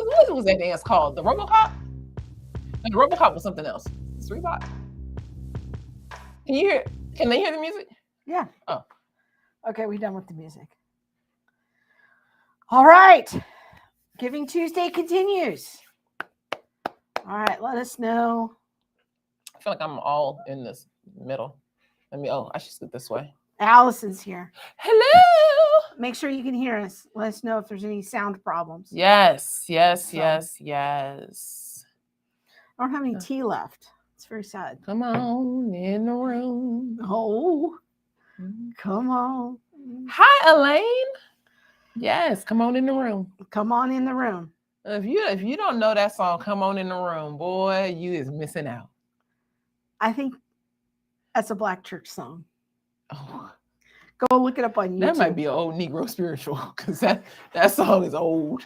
what was that dance called? The RoboCop? No, the RoboCop was something else. It's Reebok. Can you hear? Can they hear the music? Yeah. Oh. Okay, we're done with the music. All right. Giving Tuesday continues. All right, let us know. I feel like I'm all in this middle. I should sit this way. Allison's here. Hello. Make sure you can hear us. Let us know if there's any sound problems. Yes. So- I don't have any tea left. It's very sad. Come on in the room. Oh, come on. Hi, Elaine. Yes, come on in the room. Come on in the room. If you don't know that song, "Come On in the Room," boy, you is missing out. I think that's a Black church song. Oh, Go look it up on YouTube. that might be an old Negro spiritual because that song is old.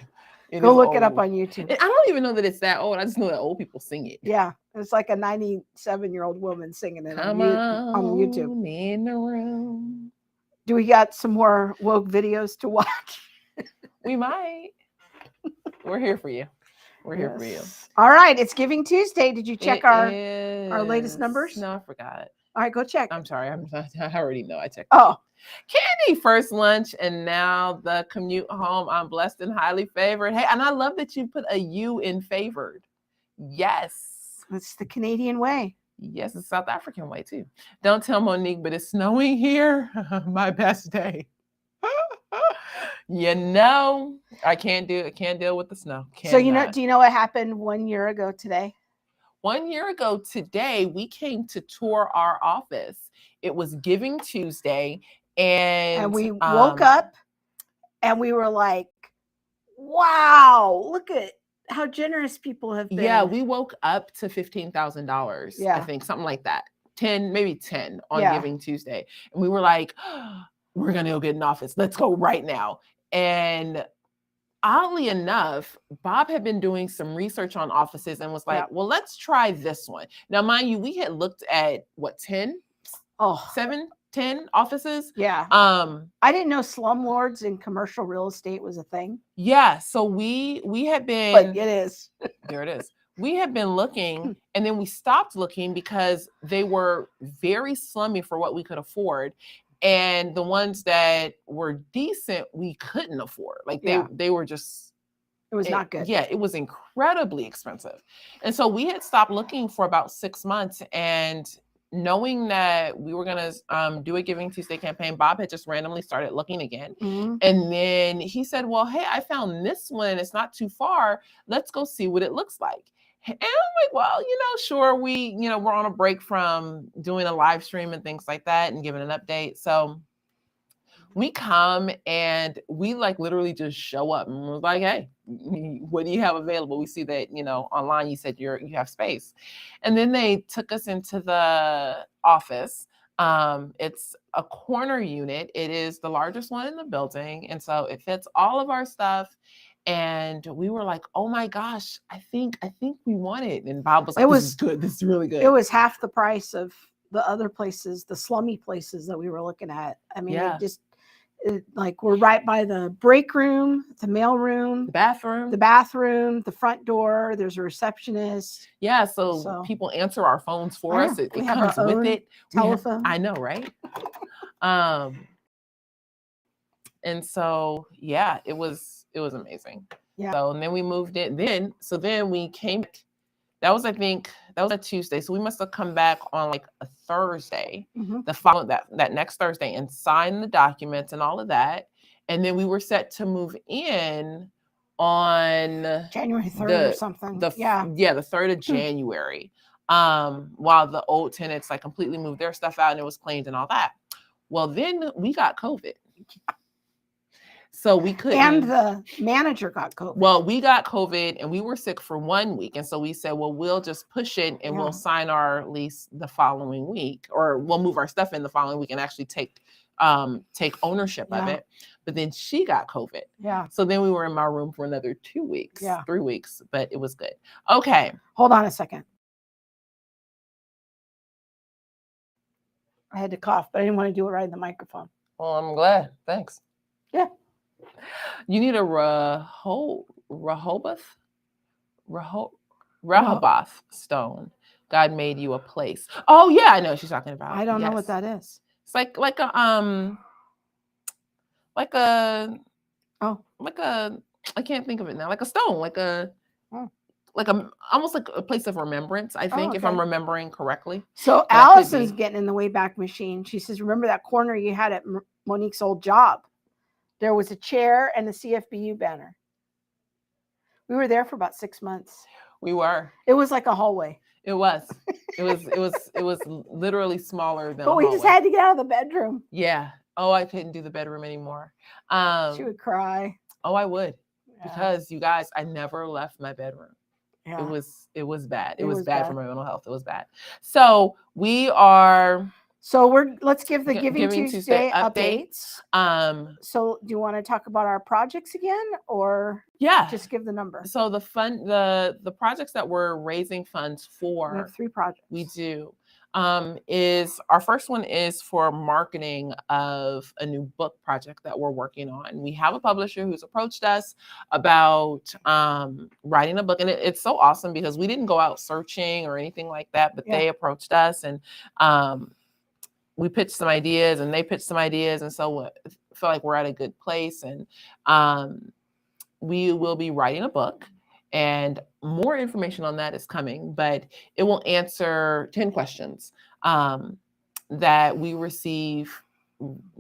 Go look it up on YouTube. I don't even know that it's that old. I just know that old people sing it. Yeah, it's like a 97-year-old woman singing it Come on YouTube. in the room. Do we got some more woke videos to watch? We might. We're here for you. We're here for you. All right, it's Giving Tuesday. Did you check our latest is. numbers? No, I forgot. All right, go check. I'm sorry. I already know. I checked. Oh, Candy, first lunch, and now the commute home. I'm blessed and highly favored. Hey, and I love that you put a U in favored. Yes. it's the Canadian way. Yes, it's South African way too. Don't tell Monique, but it's snowing here. My best day. I can't deal with the snow. So do you know what happened 1 year ago today? 1 year ago today, we came to tour our office. It was Giving Tuesday, and we woke up and we were like, wow, look at how generous people have been. Yeah, we woke up to $15,000. Yeah. I think something like that. 10 on Giving Tuesday. And we were like, we're going to go get an office. Let's go right now. And oddly enough, Bob had been doing some research on offices and was like, well, let's try this one. Now, mind you, we had looked at 10 offices. Yeah. I didn't know slumlords in commercial real estate was a thing. Yeah. So we had been. But it is. There it is. We had been looking, and then we stopped looking because they were very slummy for what we could afford. And the ones that were decent, we couldn't afford. Like they were just. It was not good. Yeah, it was incredibly expensive. And so we had stopped looking for about 6 months, and knowing that we were going to do a Giving Tuesday campaign, Bob had just randomly started looking again. Mm-hmm. And then he said, well, hey, I found this one. It's not too far. Let's go see what it looks like. And I'm like, well, sure. We're on a break from doing a live stream and things like that and giving an update. So we come and we literally just show up and we're like, hey, what do you have available? We see that, online you said you have space. And then they took us into the office. It's a corner unit. It is the largest one in the building. And so it fits all of our stuff. And we were like, oh my gosh, I think we want it. And Bob was like, this is good. This is really good. It was half the price of the other places, the slummy places that we were looking at. I mean, we're right by the break room, the mail room, the bathroom, the front door. There's a receptionist. Yeah, so people answer our phones for us. It comes with it. Telephone. I know, right? And so it was amazing. Yeah. So and then we moved in. Then we came. That was a Tuesday. So we must have come back on a Thursday, the following that next Thursday, and signed the documents and all of that. And then we were set to move in on January 3rd or something. The 3rd of January. While the old tenants completely moved their stuff out and it was cleaned and all that. Well, then we got COVID. So we couldn't. And the manager got COVID. Well, we got COVID and we were sick for 1 week. And so we said, well, we'll just push it and we'll sign our lease the following week, or we'll move our stuff in the following week and actually take ownership of it. But then she got COVID. Yeah. So then we were in my room for another 2 weeks, 3 weeks, but it was good. Okay. Hold on a second. I had to cough, but I didn't want to do it right in the microphone. Well, I'm glad. Thanks. Yeah. You need a Rehoboth? Rehoboth stone. God made you a place. Oh yeah, I know what she's talking about. I don't know what that is. It's like a I can't think of it now. Like a stone, like a almost like a place of remembrance, I think, if I'm remembering correctly. So Allison's getting in the Wayback Machine. She says, remember that corner you had at Monique's old job? There was a chair and a CFBU banner. We were there for about 6 months. We were. It was like a hallway. It was. It was literally smaller than. But we just had to get out of the bedroom. Yeah. Oh, I couldn't do the bedroom anymore. She would cry. Oh, I would, because you guys, I never left my bedroom. Yeah. It was bad. It was bad for my mental health. It was bad. So let's give the Giving Tuesday updates. So do you want to talk about our projects again, or just give the number? So the projects that we're raising funds for. We have 3 projects. We do. Is our first one is for marketing of a new book project that we're working on. We have a publisher who's approached us about writing a book, and it's so awesome because we didn't go out searching or anything like that, but they approached us, and we pitched some ideas and they pitched some ideas, and so I feel like we're at a good place, and we will be writing a book. And more information on that is coming, but it will answer 10 questions that we receive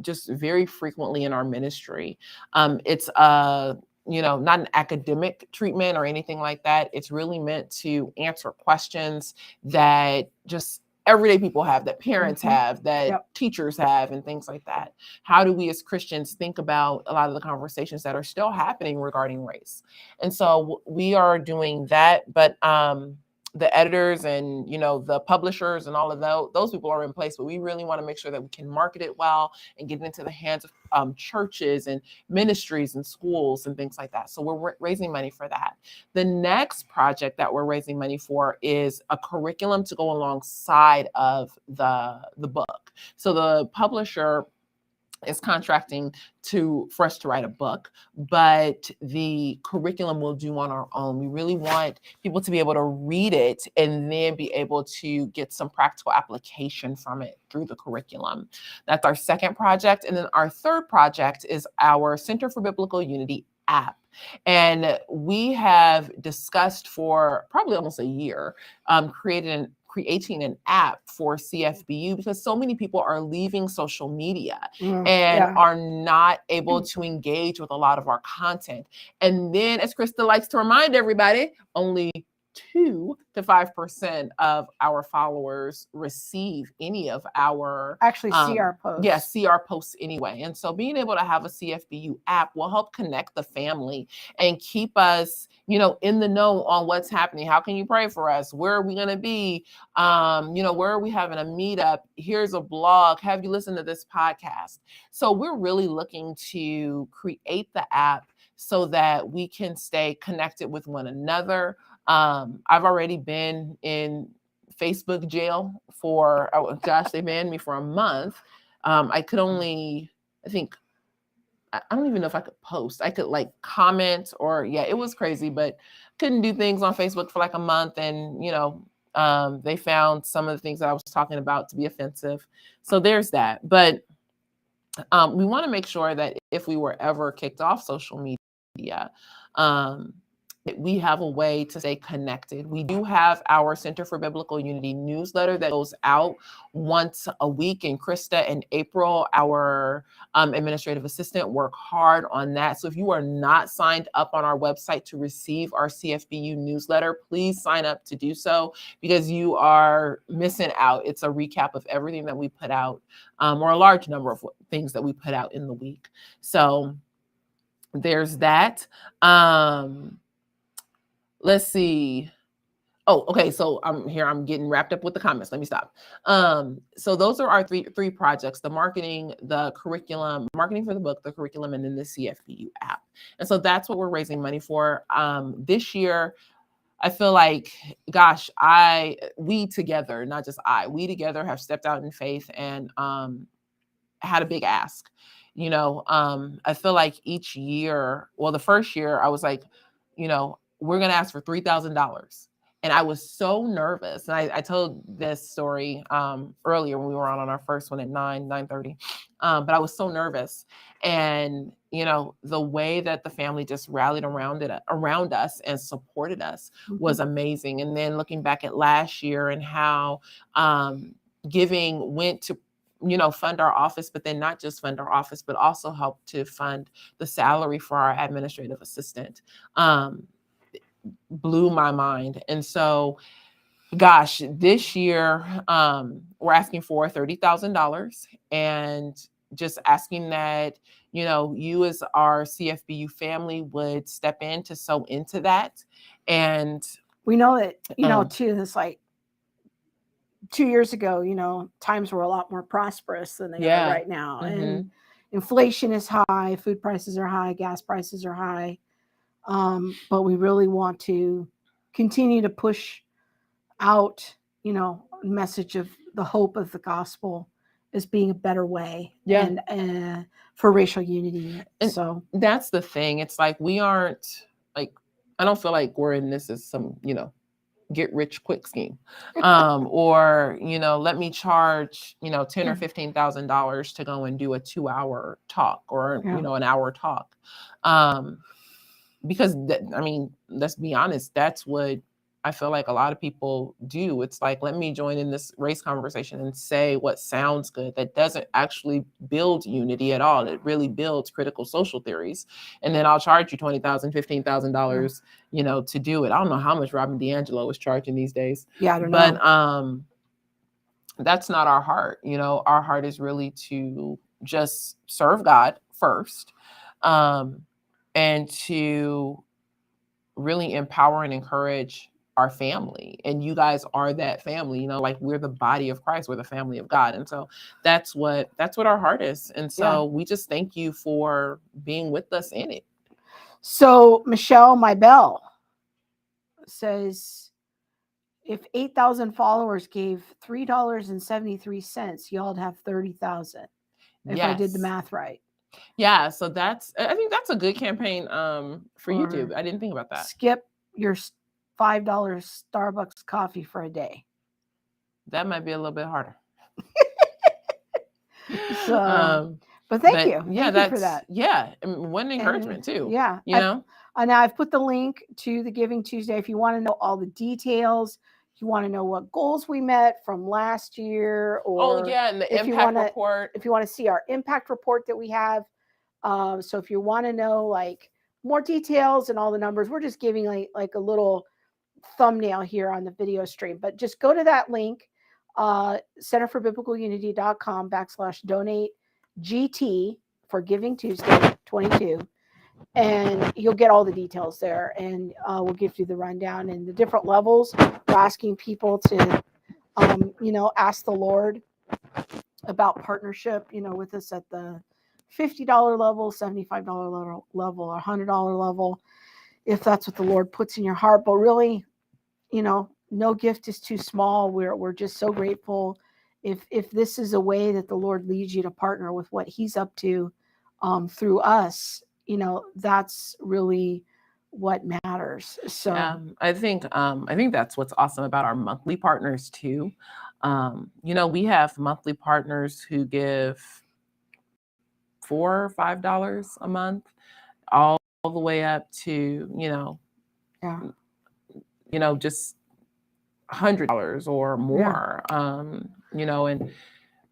just very frequently in our ministry. It's not an academic treatment or anything like that. It's really meant to answer questions that just everyday people have, that parents have, that teachers have, and things like that. How do we as Christians think about a lot of the conversations that are still happening regarding race? And so we are doing that, but the editors and, the publishers and all of those people are in place, but we really want to make sure that we can market it well and get it into the hands of churches and ministries and schools and things like that. So we're raising money for that. The next project that we're raising money for is a curriculum to go alongside of the book. So the publisher is contracting for us to write a book, but the curriculum we'll do on our own. We really want people to be able to read it and then be able to get some practical application from it through the curriculum. That's our second project. And then our third project is our Center for Biblical Unity app. And we have discussed for probably almost a year, creating an app for CFBU, because so many people are leaving social media and are not able to engage with a lot of our content. And then, as Krista likes to remind everybody, only 2 to 5% of our followers receive any of our see our posts. Yes, see our posts anyway. And so being able to have a CFBU app will help connect the family and keep us, in the know on what's happening. How can you pray for us? Where are we going to be? Where are we having a meetup? Here's a blog. Have you listened to this podcast? So we're really looking to create the app so that we can stay connected with one another. I've already been in Facebook jail they banned me for a month. I could only, I don't even know if I could post. I could comment or it was crazy, but couldn't do things on Facebook for like a month. And, they found some of the things that I was talking about to be offensive. So there's that. But we want to make sure that if we were ever kicked off social media, we have a way to stay connected. We do have our Center for Biblical Unity newsletter that goes out once a week, and Krista and April, our administrative assistant, work hard on that. So if you are not signed up on our website to receive our CFBU newsletter, please sign up to do so, because you are missing out. It's a recap of everything that we put out, or a large number of things that we put out in the week. So there's that. Let's see. Oh, okay. So I'm getting wrapped up with the comments. Let me stop. So those are our three projects: the marketing, the curriculum, marketing for the book, the curriculum, and then the CFBU app. And so that's what we're raising money for. This year, I feel like, gosh, we together, not just we together have stepped out in faith and had a big ask. I feel like each year, well, the first year I was like, we're going to ask for $3,000. And I was so nervous. And I told this story earlier when we were on our first one at 9:30. But I was so nervous. And, you know, the way that the family just rallied around us and supported us was amazing. And then looking back at last year and how giving went to, you know, fund our office, but then not just fund our office, but also help to fund the salary for our administrative assistant. Blew my mind. And so, gosh, this year, we're asking for $30,000 and just asking that, you know, you as our CFBU family would step in to sow into that. And we know that, you know, too, it's like 2 years ago, you know, times were a lot more prosperous than they are right now. And inflation is high, food prices are high, gas prices are high. But we really want to continue to push out, you know, a message of the hope of the gospel as being a better way and for racial unity. And so that's the thing. It's like, we aren't like, I don't feel like we're in this as some, you know, get rich quick scheme, or, you know, let me charge, you know, $10,000 or $15,000 to go and do a 2-hour talk or, you know, an hour talk. Because I mean, let's be honest, that's what I feel like a lot of people do. It's like, let me join in this race conversation and say what sounds good. That doesn't actually build unity at all. It really builds critical social theories. And then I'll charge you $20,000, $15,000, you know, to do it. I don't know how much Robin DiAngelo is charging these days. Yeah, I don't know. But that's not our heart. You know, our heart is really to just serve God first. And to really empower and encourage our family. And you guys are that family, you know, like, we're the body of Christ, we're the family of God. And so that's what our heart is. And so we just thank you for being with us in it. So Michelle Mybell says, if 8,000 followers gave $3.73, y'all'd have 30,000. If I did the math right. Yeah, so I think that's a good campaign for YouTube. I didn't think about that. Skip your $5 Starbucks coffee for a day. That might be a little bit harder. So, but thank you. Yeah, thank you for that. Yeah, what an encouragement too. Yeah, you know. And I've put the link to the Giving Tuesday if you want to know all the details. You want to know what goals we met from last year, or and the impact report. If you want to see our impact report that we have, so if you want to know like more details and all the numbers, we're just giving like a little thumbnail here on the video stream. But just go to that link, centerforbiblicalunity.com/donate GT for Giving Tuesday 22. And you'll get all the details there, and we'll give you the rundown and the different levels. We're asking people to, you know, ask the Lord about partnership, you know, with us at the $50 level, $75 level, or $100 level, if that's what the Lord puts in your heart. But really, you know, no gift is too small. We're just so grateful. If this is a way that the Lord leads you to partner with what He's up to through us, you know, that's really what matters. So I think that's what's awesome about our monthly partners too. You know, we have monthly partners who give $4 or $5 a month, all the way up to, you know, just $100 or more. You know, and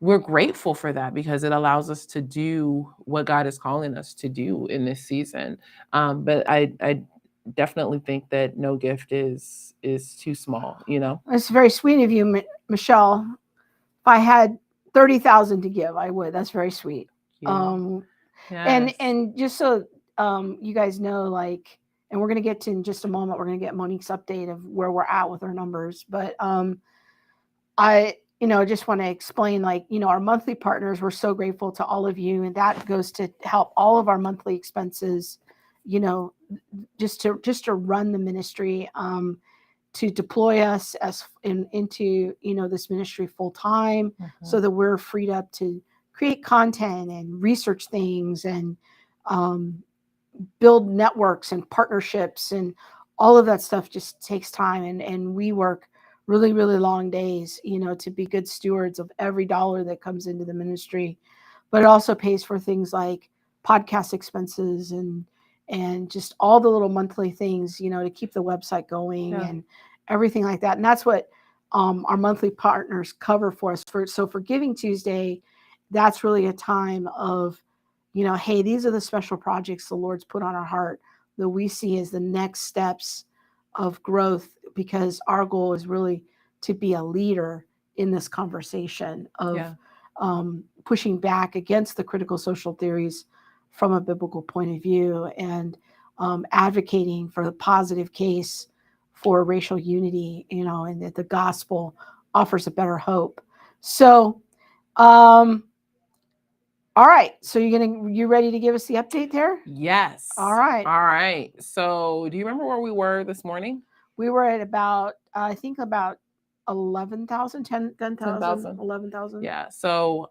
we're grateful for that because it allows us to do what God is calling us to do in this season. But I definitely think that no gift is too small, you know. It's very sweet of you, Michelle. If I had 30,000 to give, I would. That's very sweet. Yes. And just so you guys know, like, and we're going to get to in just a moment, we're going to get Monique's update of where we're at with our numbers. But I, you know, just want to explain, like, you know, our monthly partners, we're so grateful to all of you. And that goes to help all of our monthly expenses, you know, just to run the ministry, to deploy us into, you know, this ministry full time, so that we're freed up to create content and research things and build networks and partnerships and all of that stuff just takes time, and we work really, really long days, to be good stewards of every dollar that comes into the ministry. But it also pays for things like podcast expenses and just all the little monthly things, to keep the website going and everything like that. And that's what our monthly partners cover for us. So for Giving Tuesday, that's really a time of, hey, these are the special projects the Lord's put on our heart that we see as the next steps of growth, because our goal is really to be a leader in this conversation of pushing back against the critical social theories from a biblical point of view, and advocating for the positive case for racial unity, and that the gospel offers a better hope. So, all right. So you ready to give us the update there? Yes. All right. So do you remember where we were this morning? We were at about 11,000, 10,000, 11,000. Yeah. So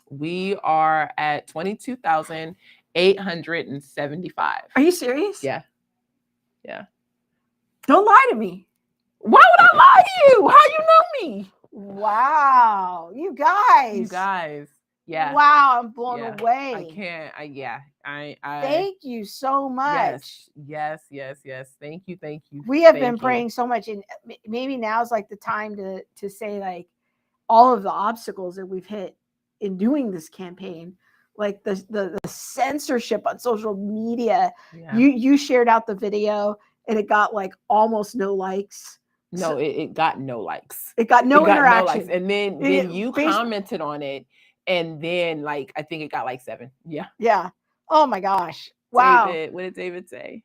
we are at 22,875. Are you serious? Yeah. Don't lie to me. Why would I lie to you? How you know me? Wow. You guys. Yeah. Wow, I'm blown away. I can't. I thank you so much. Yes. Thank you. We have been praying so much, and maybe now's like the time to say, like, all of the obstacles that we've hit in doing this campaign, like the censorship on social media. Yeah. You shared out the video and it got like almost no likes. No, it got no likes. It got no interaction. And then you commented on it, and then I think it got like 7. Yeah. Oh my gosh. Wow. What did David say?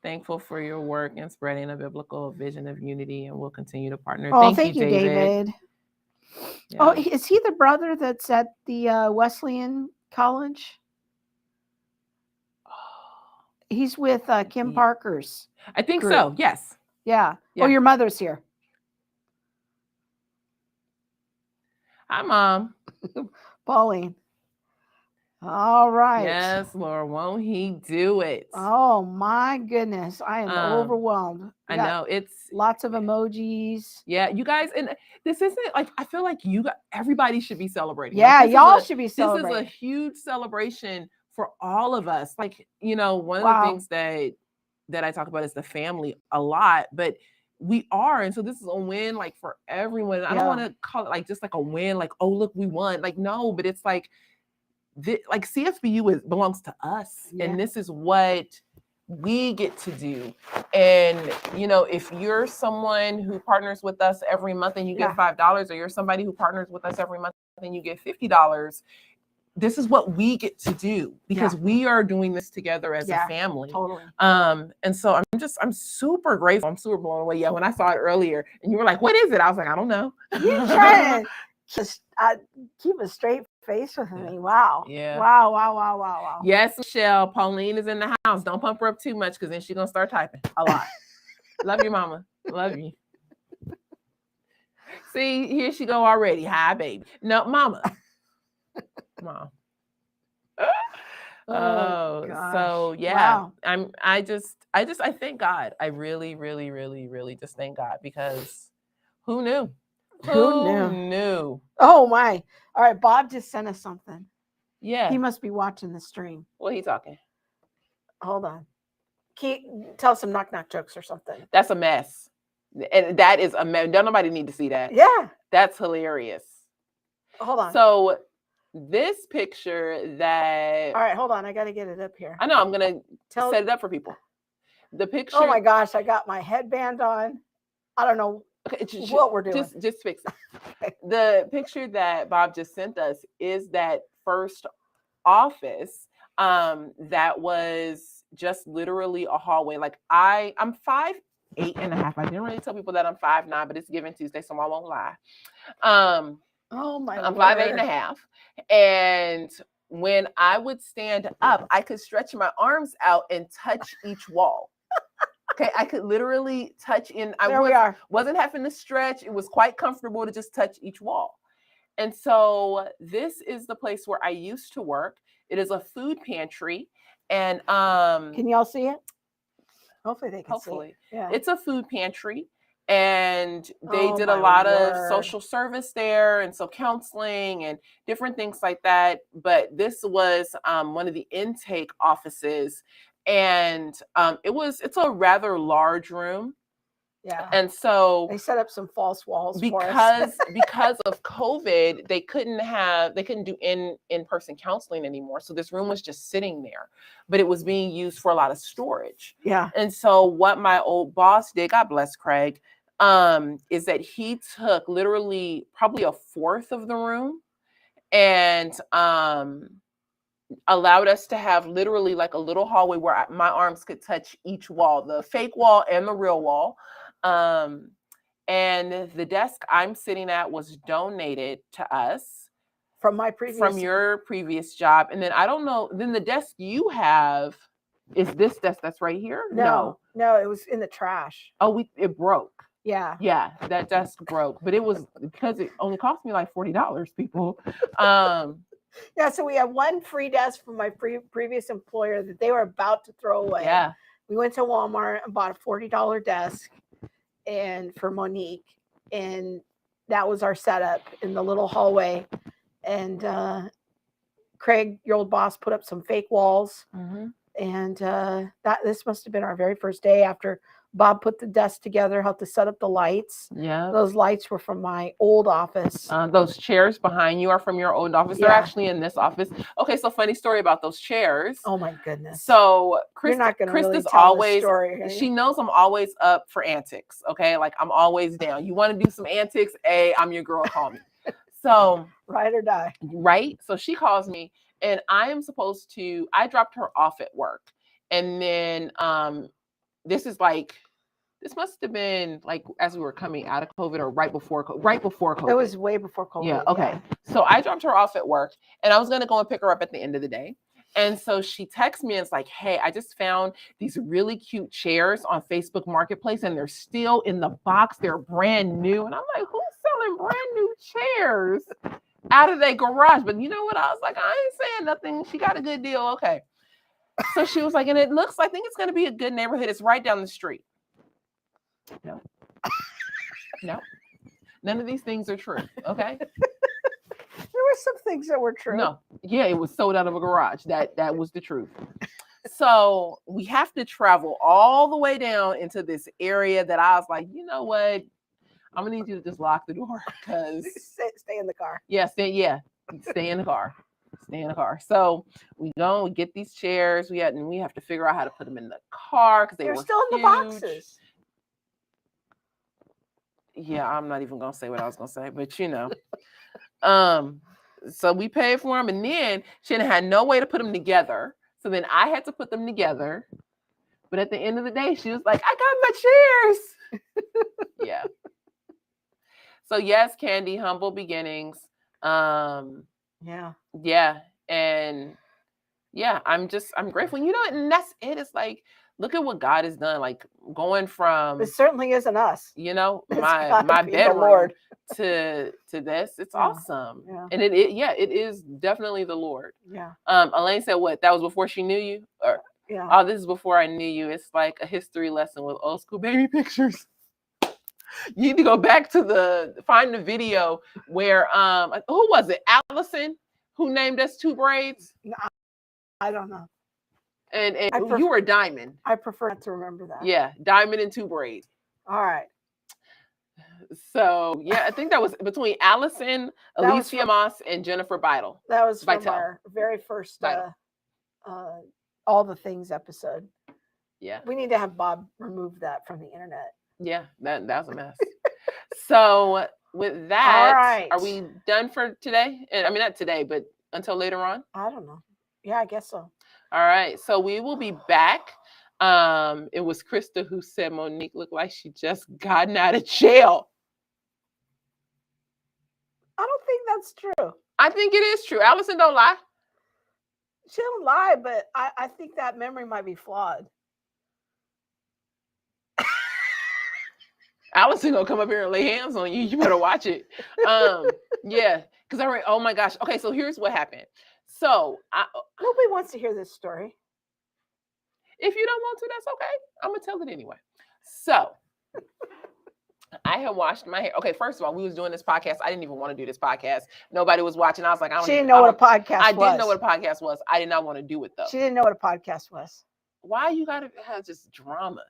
Thankful for your work in spreading a biblical vision of unity, and we'll continue to partner. Oh, thank you, David. Yeah. Oh, is he the brother that's at the Wesleyan College? He's with Kim Parker's. I think so. Yes. Yeah. Oh, your mother's here. Hi, Mom. Pauline. All right. Yes, Lord, won't he do it? Oh my goodness. I am overwhelmed. I know, it's lots of emojis. Yeah, you guys, and this isn't like, I feel like everybody should be celebrating. Yeah, y'all should be celebrating. This is a huge celebration for all of us. Like, one of the things that I talk about is the family a lot, but we are. And so this is a win, like, for everyone. I don't want to call it like just like a win, like, oh, look, we won. Like, no, but it's like CSBU belongs to us. Yeah. And this is what we get to do. And, if you're someone who partners with us every month and you get $5, or you're somebody who partners with us every month and you get $50, this is what we get to do, because we are doing this together as a family. Totally. And so I'm super grateful. I'm super blown away. Yeah. When I saw it earlier and you were like, what is it? I was like, I don't know. You trying to just keep a straight face with me. Wow. Yeah. Wow. Yes, Michelle. Pauline is in the house. Don't pump her up too much, because then she's gonna start typing a lot. Love you, Mama. Love you. See, here she go already. Hi, baby. No, Mama. Mom. So yeah. Wow. I thank God. I really, really, really, really just thank God, because who knew? Who knew? Oh my. All right, Bob just sent us something. Yeah. He must be watching the stream. What are you talking? Hold on. Tell some knock-knock jokes or something. That's a mess. And that is a mess. Don't nobody need to see that. Yeah. That's hilarious. Hold on. So this picture that... All right, hold on. I got to get it up here. I know. I'm going to set it up for people. The picture... Oh my gosh. I got my headband on. I don't know what we're doing. Just fix it. Okay. The picture that Bob just sent us is that first office that was just literally a hallway. Like, I'm 5'8.5". I didn't really tell people that I'm 5'9", but it's Giving Tuesday, so I won't lie. Oh my! I'm 5'8.5", and when I would stand up, I could stretch my arms out and touch each wall. Okay, I could literally touch in. Wasn't having to stretch. It was quite comfortable to just touch each wall. And so this is the place where I used to work. It is a food pantry, and can y'all see it? Hopefully they can see. Yeah. It's a food pantry. And they did a lot of social service there, and so counseling and different things like that. But this was one of the intake offices, and it's a rather large room. Yeah. And so they set up some false walls because of COVID, they couldn't do in-person counseling anymore. So this room was just sitting there, but it was being used for a lot of storage. Yeah. And so what my old boss did, God bless Craig, is that he took literally probably a fourth of the room and allowed us to have literally like a little hallway where my arms could touch each wall, the fake wall and the real wall. And the desk I'm sitting at was donated to us from your previous job. And then I don't know, then the desk you have is this desk that's right here? No, it was in the trash. Oh, it broke. Yeah, that desk broke, but it was because it only cost me like $40, people. Yeah, so we had one free desk from my previous employer that they were about to throw away. Yeah, we went to Walmart and bought a $40 desk, and for Monique, and that was our setup in the little hallway. And Craig, your old boss, put up some fake walls, and this must have been our very first day after Bob put the desk together, helped to set up the lights. Yeah. Those lights were from my old office. Those chairs behind you are from your old office. They're actually in this office. Okay, so funny story about those chairs. Oh my goodness. So Krista's really always story, she knows I'm always up for antics. Okay, like I'm always down. You want to do some antics? Hey, I'm your girl, call me. So ride or die. Right. So she calls me and I dropped her off at work. And then this must have been like as we were coming out of COVID or right before COVID. It was way before COVID. Yeah. Okay. Yeah. So I dropped her off at work and I was going to go and pick her up at the end of the day. And so she texts me and it's like, hey, I just found these really cute chairs on Facebook Marketplace and they're still in the box. They're brand new. And I'm like, who's selling brand new chairs out of their garage? But you know what? I was like, I ain't saying nothing. She got a good deal. Okay. So she was like, and it looks, I think it's going to be a good neighborhood. It's right down the street. No. None of these things are true. Okay. There were some things that were true. No. Yeah, it was sold out of a garage. That was the truth. So we have to travel all the way down into this area that I was like, you know what? I'm gonna need you to just lock the door because stay in the car. Yeah, stay in the car. Stay in the car. So we go, we get these chairs. We have to figure out how to put them in the car because they're still huge. In the boxes. Yeah, I'm not even gonna say what I was gonna say, but you know. So we paid for them, and then she had no way to put them together. So then I had to put them together. But at the end of the day, she was like, I got my chairs. Yeah. So yes, Candy, humble beginnings. Yeah. And yeah, I'm grateful. You know, and that's it. It's like, look at what God has done. Like going from, it certainly isn't us. You know, my bedroom to this. It's awesome. Yeah. And it is definitely the Lord. Yeah. Elaine said, what? That was before she knew you? Or yeah. Oh, this is before I knew you. It's like a history lesson with old school baby pictures. You need to go back to find the video where who was it? Allison, who named us two braids? No, I don't know. And you were Diamond. I prefer not to remember that. Yeah, Diamond and two braids. All right. So yeah, I think that was between Allison, Alicia Moss, and Jennifer Beidel. That was from our very first All the Things episode. Yeah. We need to have Bob remove that from the internet. Yeah, that was a mess. So with that, are we done for today? And I mean, not today, but until later on? I don't know. Yeah, I guess so. All right. So we will be back. It was Krista who said Monique looked like she just gotten out of jail. I don't think that's true. I think it is true. Allison don't lie. She don't lie, but I think that memory might be flawed. Allison gonna come up here and lay hands on you. You better watch it. Yeah, because oh my gosh. Okay, so here's what happened. So nobody wants to hear this story. If you don't want to, that's okay. I'm gonna tell it anyway. So I had washed my hair. Okay, first of all, we was doing this podcast. I didn't even want to do this podcast. Nobody was watching. I was like, she didn't know what a podcast was. I didn't know what a podcast was. I did not want to do it though. She didn't know what a podcast was. Why you gotta have just drama?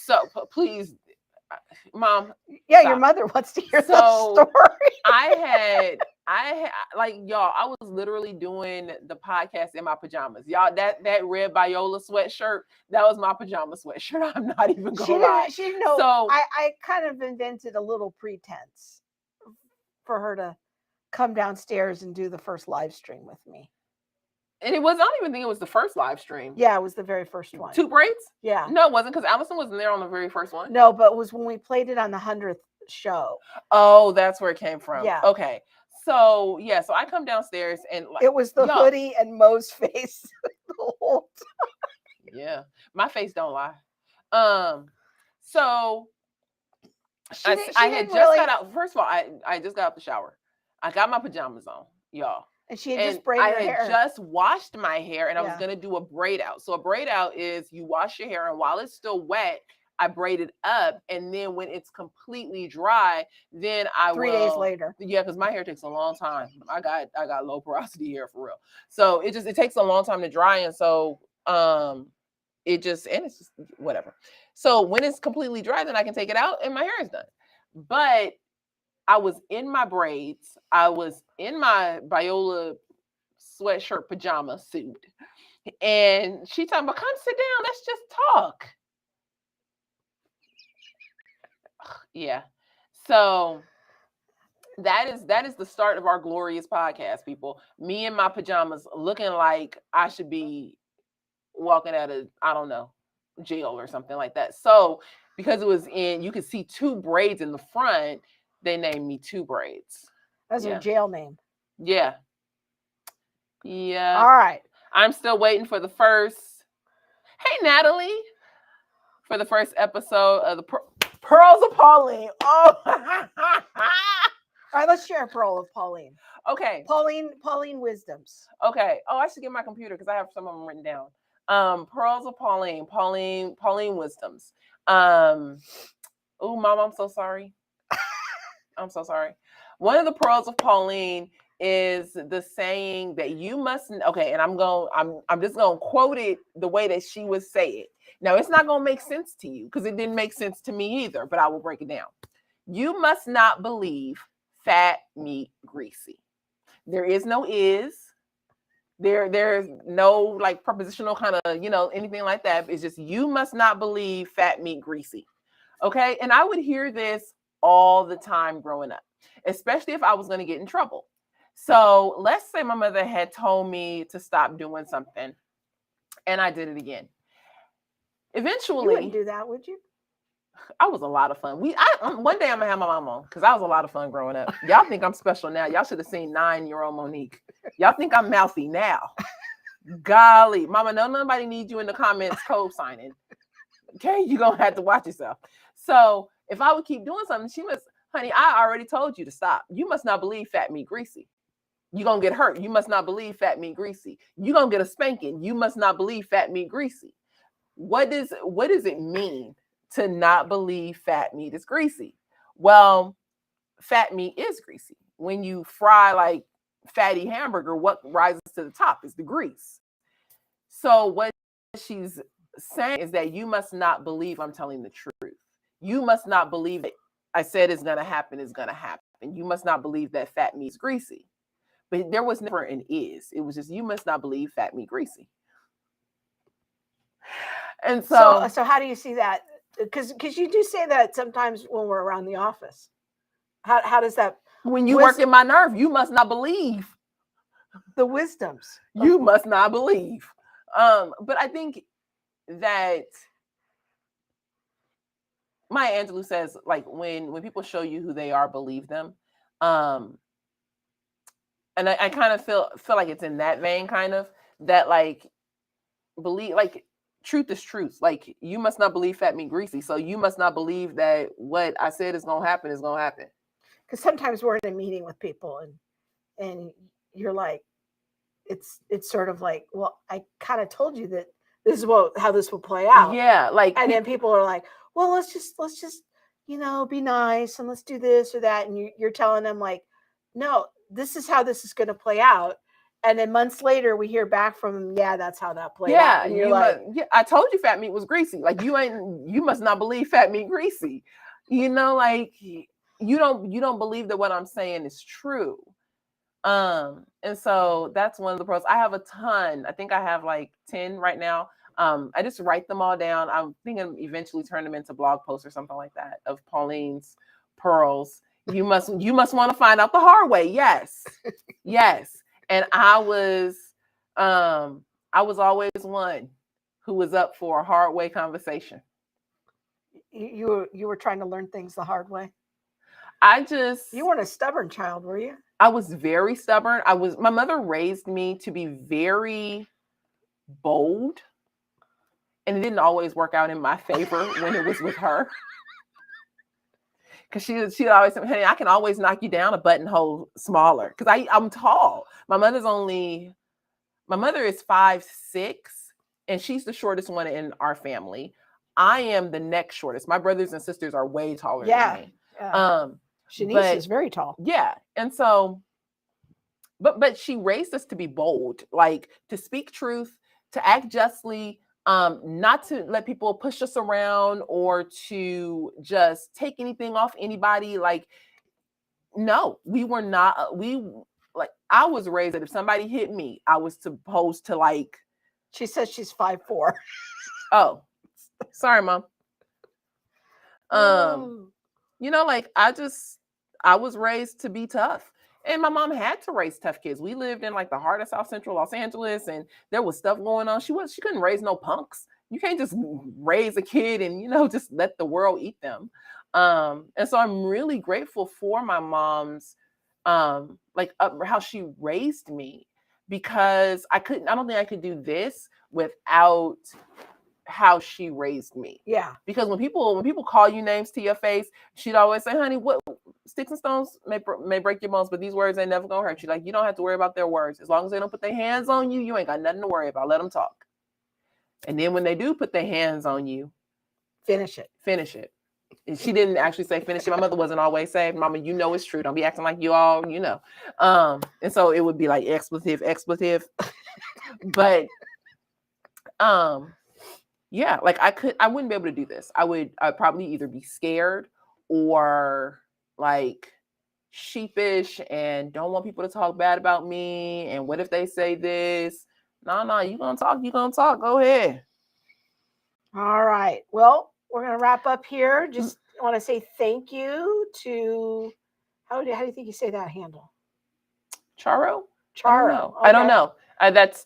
So please, Mom. Yeah, stop. Your mother wants to hear the story. I had like y'all, I was literally doing the podcast in my pajamas. Y'all, that red Biola sweatshirt, that was my pajama sweatshirt. I'm not even gonna lie. She didn't know. So I kind of invented a little pretense for her to come downstairs and do the first live stream with me. And it was, I don't even think it was the first live stream. Yeah, it was the very first one. 2 braids? Yeah. No, it wasn't, because Allison wasn't there on the very first one. No, but it was when we played it on the 100th show. Oh, that's where it came from. Yeah. Okay. So yeah, so I come downstairs and like, it was the hoodie and Mo's face the whole time. Yeah, my face don't lie. So I had just got out. First of all, I just got out the shower. I got my pajamas on, y'all. And she had just braided her hair. I had just washed my hair, and I was gonna do a braid out. So a braid out is you wash your hair, and while it's still wet, I braid it up, and then when it's completely dry, then I 3 days later. Yeah, because my hair takes a long time. I got low porosity hair for real. So it takes a long time to dry, and so it's just whatever. So when it's completely dry, then I can take it out and my hair is done. But I was in my braids. I was in my Biola sweatshirt pajama suit. And she talking about, come sit down, let's just talk. Yeah. So that is the start of our glorious podcast, people. Me in my pajamas looking like I should be walking out of, I don't know, jail or something like that. So because it was you could see 2 braids in the front, they named me 2 braids. That's a jail name. Yeah. Yeah. All right. I'm still waiting for the first. Hey, Natalie. For the first episode of the Pearls of Pauline. Oh. All right, let's share a pearl of Pauline. Okay. Pauline wisdoms. Okay. Oh, I should get my computer because I have some of them written down. Pearls of Pauline wisdoms. Oh, Mom, I'm so sorry. I'm so sorry. One of the pearls of Pauline is the saying that you must, okay, and I'm just gonna quote it the way that she would say it. Now it's not gonna make sense to you because it didn't make sense to me either, but I will break it down. You must not believe fat meat greasy. There is no is. There's no like prepositional kind of, anything like that. It's just you must not believe fat meat greasy. Okay. And I would hear this all the time growing up, especially if I was going to get in trouble. So let's say my mother had told me to stop doing something and I did it again. Eventually, you wouldn't do that, would you? I was a lot of fun. One day I'm gonna have my mom on because I was a lot of fun growing up. Y'all think I'm special now. Y'all should have seen 9-year-old Monique. Y'all think I'm mouthy now. Golly, Mama, no, nobody needs you in the comments co-signing. Okay, you're gonna have to watch yourself. So if I would keep doing something, she was, honey, I already told you to stop. You must not believe fat meat greasy. You're gonna get hurt. You must not believe fat meat greasy. You're gonna get a spanking. You must not believe fat meat greasy. What does it mean to not believe fat meat is greasy? Well, fat meat is greasy. When you fry like fatty hamburger, what rises to the top is the grease. So what she's saying is that you must not believe I'm telling the truth. You must not believe that I said it's going to happen is going to happen. You must not believe that fat meat is greasy. But there was never an is. It was just you must not believe fat meat greasy. And so how do you see that? Because you do say that sometimes when we're around the office. How does that? When you work in my nerve, you must not believe the wisdoms. You must not believe. But I think that Maya Angelou says, like, when people show you who they are, believe them. And I kind of feel like it's in that vein, kind of, that like believe, like, truth is truth. Like, you must not believe fat meat greasy. So you must not believe that what I said is gonna happen is gonna happen. Because sometimes we're in a meeting with people and you're like, it's sort of like, well, I kind of told you that this is how this will play out. Yeah, like, and then people are like, well, let's just be nice and let's do this or that, and you're telling them like, no, this is how this is going to play out. And then months later, we hear back from them. Yeah, that's how that played out. And you're like, I told you fat meat was greasy. Like you must not believe fat meat greasy. Like you don't believe that what I'm saying is true. And so that's one of the pros. I have a ton. I think I have like 10 right now. I just write them all down. I'm thinking eventually turn them into blog posts or something like that of Pauline's pearls. You must want to find out the hard way. Yes. Yes. And I was always one who was up for a hard way conversation. You were trying to learn things the hard way. You weren't a stubborn child, were you? I was very stubborn. My mother raised me to be very bold, and it didn't always work out in my favor when it was with her. Because she'd always say, honey, I can always knock you down a buttonhole smaller. Because I'm tall. My mother is 5'6", and she's the shortest one in our family. I am the next shortest. My brothers and sisters are way taller than me. Yeah. Shanice is very tall. Yeah. And so, but she raised us to be bold, like to speak truth, to act justly, not to let people push us around or to just take anything off anybody. Like, no, we were not, I was raised that if somebody hit me, I was supposed to like. She says she's 5'4". Oh, sorry, Mom. Like I was raised to be tough. And my mom had to raise tough kids. We lived in like the heart of South Central Los Angeles, and there was stuff going on. She couldn't raise no punks. You can't just raise a kid and, just let the world eat them. And so I'm really grateful for my mom's, how she raised me, because I don't think I could do this without how she raised me. Yeah. Because when people call you names to your face, she'd always say, honey, what sticks and stones may break your bones, but these words ain't never gonna hurt you. Like, you don't have to worry about their words. As long as they don't put their hands on you, you ain't got nothing to worry about. Let them talk. And then when they do put their hands on you, finish it. And she didn't actually say finish it. My mother wasn't always saying, Mama, it's true. Don't be acting like you all, And so it would be like expletive. But yeah, like I wouldn't be able to do this. I'd probably either be scared or like sheepish and don't want people to talk bad about me. And what if they say this? No, you gonna talk. Go ahead. All right. Well, we're gonna wrap up here. Just want to say thank you to how do you think you say that handle? Charo. Okay. I don't know. That's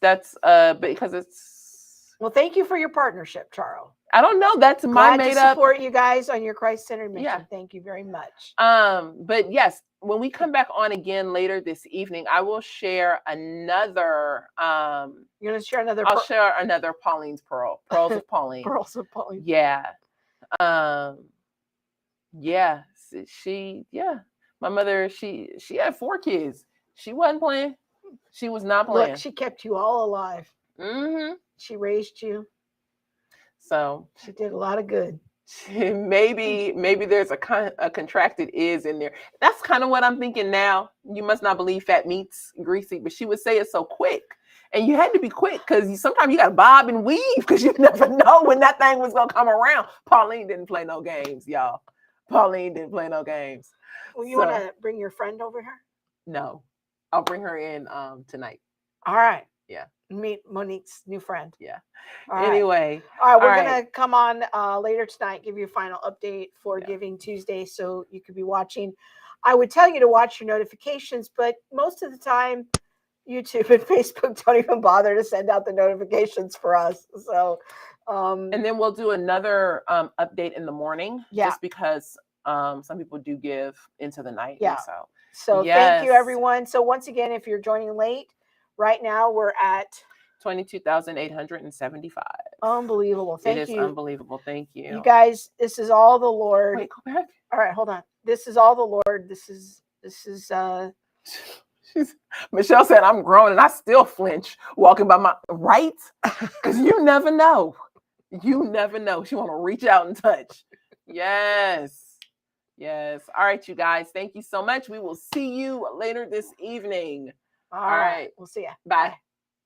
because it's. Well, thank you for your partnership, Charo. I don't know. That's my made up. Support you guys on your Christ-centered mission. Yeah. Thank you very much. But yes, when we come back on again later this evening, I will share another. You're gonna share another. I'll share another Pauline's pearls of Pauline. Pearls of Pauline. Yeah. Yeah. My mother. She had 4 kids. She wasn't playing. She was not playing. Look, she kept you all alive. Mm-hmm. She raised you. So she did a lot of good. Maybe there's a contracted is in there. That's kind of what I'm thinking now. You must not believe fat meat's greasy, but she would say it so quick. And you had to be quick because sometimes you got to bob and weave because you never know when that thing was going to come around. Pauline didn't play no games, y'all. Pauline didn't play no games. Well, you want to bring your friend over here? No. I'll bring her in tonight. All right. Yeah. Meet Monique's new friend. Yeah. Anyway. All right. We're going to come on later tonight, give you a final update for Giving Tuesday. So you could be watching. I would tell you to watch your notifications, but most of the time, YouTube and Facebook don't even bother to send out the notifications for us. So, and then we'll do another update in the morning. Yeah. Just because some people do give into the night. Yeah. So Thank you, everyone. So once again, if you're joining late, right now we're at 22,875. Unbelievable. Thank you. It is unbelievable. Thank you. You guys, this is all the Lord. Wait, go back. All right, hold on. This is all the Lord. This is Michelle said, I'm grown and I still flinch walking by my right. Because you never know. You never know. She want to reach out and touch. Yes. Yes. All right, you guys. Thank you so much. We will see you later this evening. All right. We'll see you. Bye.